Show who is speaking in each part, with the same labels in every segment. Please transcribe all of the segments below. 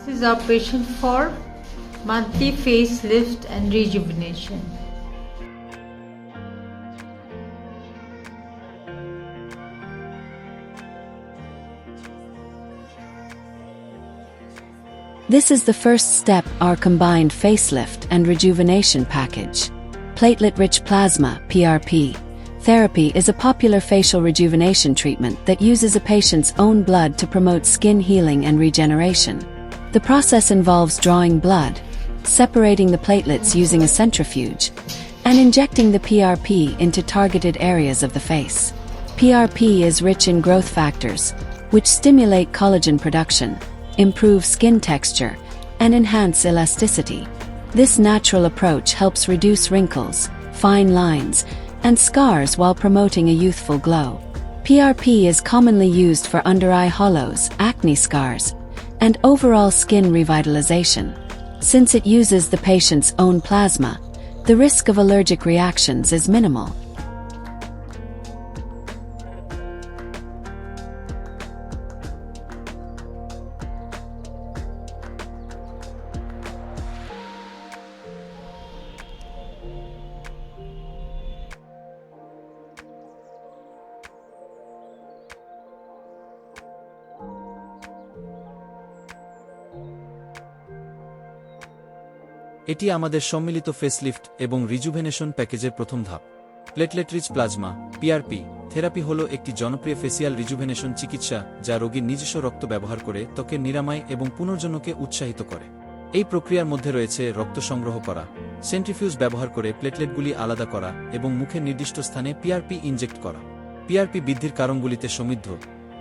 Speaker 1: This is our patient for monthly facelift and rejuvenation.
Speaker 2: This is the first step our combined facelift and rejuvenation package. Platelet-rich plasma (PRP) therapy is a popular facial rejuvenation treatment that uses a patient's own blood to promote skin healing and regeneration. The process involves drawing blood, separating the platelets using a centrifuge, and injecting the PRP into targeted areas of the face. PRP is rich in growth factors, which stimulate collagen production, improve skin texture, and enhance elasticity. This natural approach helps reduce wrinkles, fine lines, and scars while promoting a youthful glow. PRP is commonly used for under-eye hollows, acne scars, and overall skin revitalization. Since it uses the patient's own plasma, the risk of allergic reactions is minimal.
Speaker 3: এটি আমাদের সম্মিলিত facelift এবং rejuvenation প্যাকেজের প্রথম ধাপ। Platelet rich plasma (পিআরপি) therapy হল একটি জনপ্রিয় ফেসিয়াল রিজুভেনেশন চিকিৎসা যা রোগীর নিজস্ব রক্ত ব্যবহার করে ত্বকের নিরাময় এবং পুনর্জন্মকে উৎসাহিত করে। এই প্রক্রিয়ার মধ্যে রয়েছে রক্ত সংগ্রহ করা, সেন্ট্রিফিউজ ব্যবহার করে প্লেটলেটগুলি আলাদা করা এবং মুখের নির্দিষ্ট স্থানে পিআরপি ইনজেক্ট করা। পিআরপি বৃদ্ধির কারণগুলিতে সমৃদ্ধ,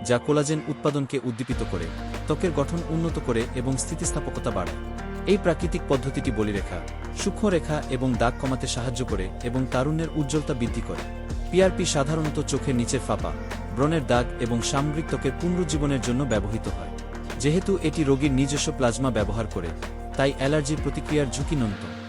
Speaker 3: যা কোলাজেন উৎপাদনকে উদ্দীপিত করে, ত্বকের গঠন উন্নত করে এবং স্থিতিস্থাপকতা বাড়ায়। এই প্রাকৃতিক পদ্ধতিটি বলিরেখা, সূক্ষ্মরেখা এবং দাগ কমাতে সাহায্য করে এবং তারুণ্যের উজ্জ্বলতা বৃদ্ধি করে। পিআরপি সাধারণত চোখের নিচের ফাঁপা, ব্রণের দাগ এবং সামগ্রিক ত্বকের পুনরুজ্জীবনের জন্য ব্যবহৃত হয়। যেহেতু এটি রোগীর নিজস্ব প্লাজমা ব্যবহার করে, তাই অ্যালার্জির প্রতিক্রিয়ার ঝুঁকি ন্যূনতম।